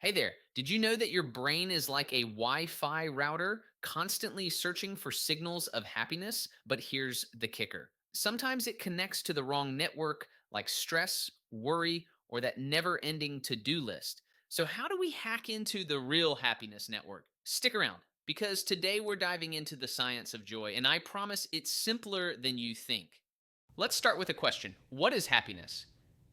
Hey there, did you know that your brain is like a Wi Fi router, constantly searching for signals of happiness? But here's the kicker sometimes it connects to the wrong network, like stress, worry, or that never ending to do list. So, how do we hack into the real happiness network? Stick around, because today we're diving into the science of joy, and I promise it's simpler than you think. Let's start with a question. What is happiness?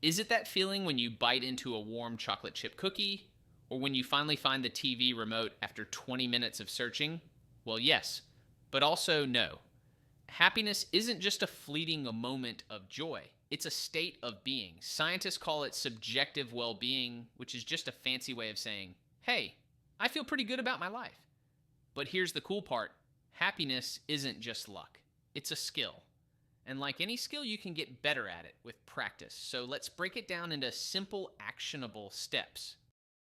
Is it that feeling when you bite into a warm chocolate chip cookie? Or when you finally find the TV remote after 20 minutes of searching? Well, yes, but also no. Happiness isn't just a fleeting moment of joy, it's a state of being. Scientists call it subjective well being, which is just a fancy way of saying, hey, I feel pretty good about my life. But here's the cool part happiness isn't just luck, it's a skill. And like any skill, you can get better at it with practice. So let's break it down into simple, actionable steps.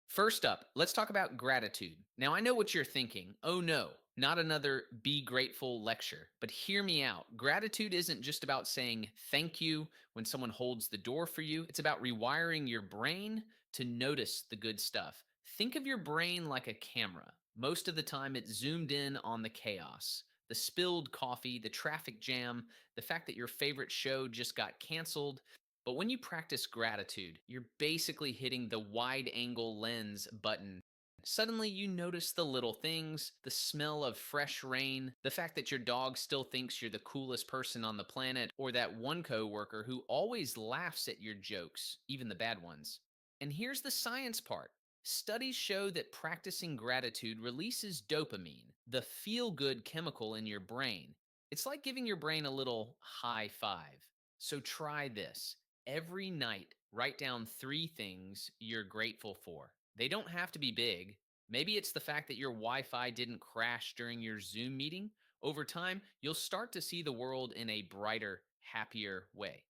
First up, let's talk about gratitude. Now, I know what you're thinking. Oh no, not another be grateful lecture. But hear me out. Gratitude isn't just about saying thank you when someone holds the door for you, it's about rewiring your brain to notice the good stuff. Think of your brain like a camera. Most of the time, it's zoomed in on the chaos. The spilled coffee, the traffic jam, the fact that your favorite show just got canceled. But when you practice gratitude, you're basically hitting the wide angle lens button. Suddenly, you notice the little things, the smell of fresh rain, the fact that your dog still thinks you're the coolest person on the planet, or that one coworker who always laughs at your jokes, even the bad ones. And here's the science part. Studies show that practicing gratitude releases dopamine, the feel good chemical in your brain. It's like giving your brain a little high five. So try this. Every night, write down three things you're grateful for. They don't have to be big. Maybe it's the fact that your Wi Fi didn't crash during your Zoom meeting. Over time, you'll start to see the world in a brighter, happier way.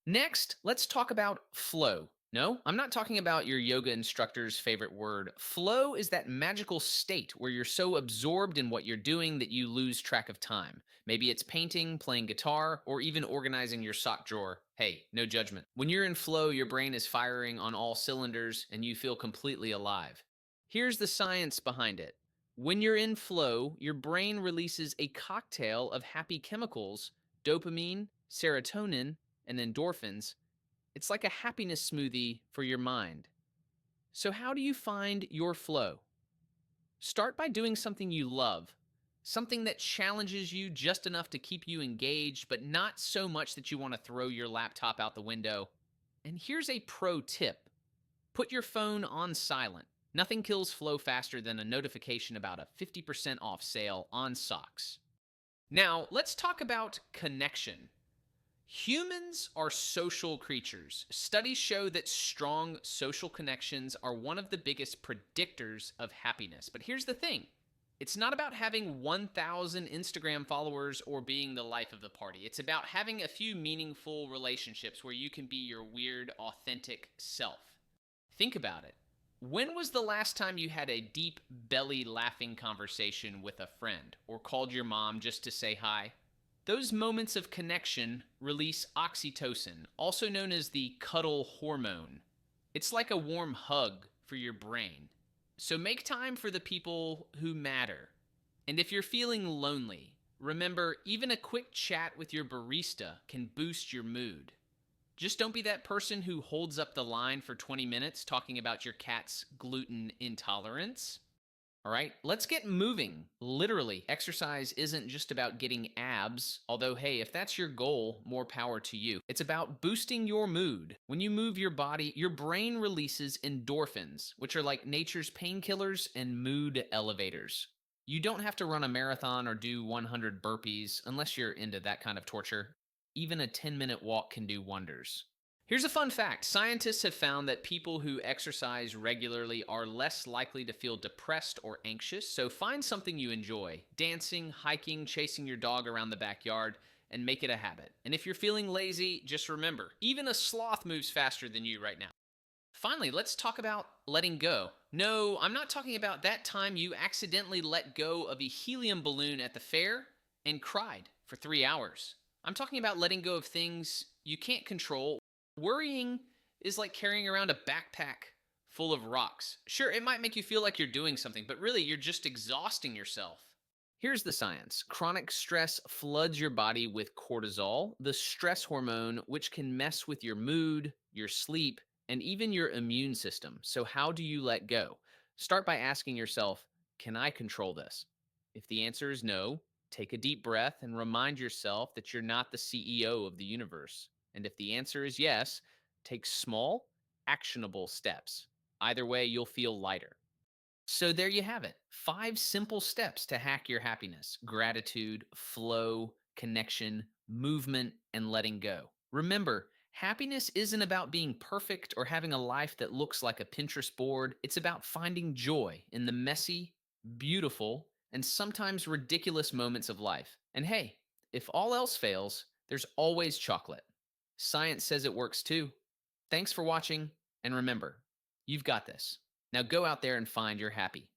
Next, let's talk about flow. No, I'm not talking about your yoga instructor's favorite word. Flow is that magical state where you're so absorbed in what you're doing that you lose track of time. Maybe it's painting, playing guitar, or even organizing your sock drawer. Hey, no judgment. When you're in flow, your brain is firing on all cylinders and you feel completely alive. Here's the science behind it. When you're in flow, your brain releases a cocktail of happy chemicals dopamine, serotonin, and endorphins. It's like a happiness smoothie for your mind. So, how do you find your flow? Start by doing something you love, something that challenges you just enough to keep you engaged, but not so much that you want to throw your laptop out the window. And here's a pro tip put your phone on silent. Nothing kills flow faster than a notification about a 50% off sale on socks. Now, let's talk about connection. Humans are social creatures. Studies show that strong social connections are one of the biggest predictors of happiness. But here's the thing it's not about having 1,000 Instagram followers or being the life of the party. It's about having a few meaningful relationships where you can be your weird, authentic self. Think about it. When was the last time you had a deep, belly laughing conversation with a friend or called your mom just to say hi? Those moments of connection release oxytocin, also known as the cuddle hormone. It's like a warm hug for your brain. So make time for the people who matter. And if you're feeling lonely, remember even a quick chat with your barista can boost your mood. Just don't be that person who holds up the line for 20 minutes talking about your cat's gluten intolerance. All right, let's get moving. Literally, exercise isn't just about getting abs, although, hey, if that's your goal, more power to you. It's about boosting your mood. When you move your body, your brain releases endorphins, which are like nature's painkillers and mood elevators. You don't have to run a marathon or do 100 burpees unless you're into that kind of torture. Even a 10-minute walk can do wonders. Here's a fun fact scientists have found that people who exercise regularly are less likely to feel depressed or anxious, so find something you enjoy dancing, hiking, chasing your dog around the backyard, and make it a habit. And if you're feeling lazy, just remember even a sloth moves faster than you right now. Finally, let's talk about letting go. No, I'm not talking about that time you accidentally let go of a helium balloon at the fair and cried for 3 hours. I'm talking about letting go of things you can't control. Worrying is like carrying around a backpack Full of rocks. Sure, it might make you feel like you're doing something, but really you're just exhausting yourself. Here's the science. Chronic stress floods your body with cortisol, the stress hormone, which can mess with your mood, your sleep, and even your immune system. So, how do you let go? Start by asking yourself, can I control this? If the answer is no, take a deep breath and remind yourself that you're not the CEO of the universe. And if the answer is yes, take small, actionable steps. Either way, you'll feel lighter. So there you have it. 5 simple steps to hack your happiness: gratitude, flow, connection, movement, and letting go. Remember, happiness isn't about being perfect or having a life that looks like a Pinterest board. It's about finding joy in the messy, beautiful, and sometimes ridiculous moments of life. And hey, if all else fails, there's always chocolate. Science says it works too. Thanks for watching, and remember, you've got this. Now go out there and find your happy.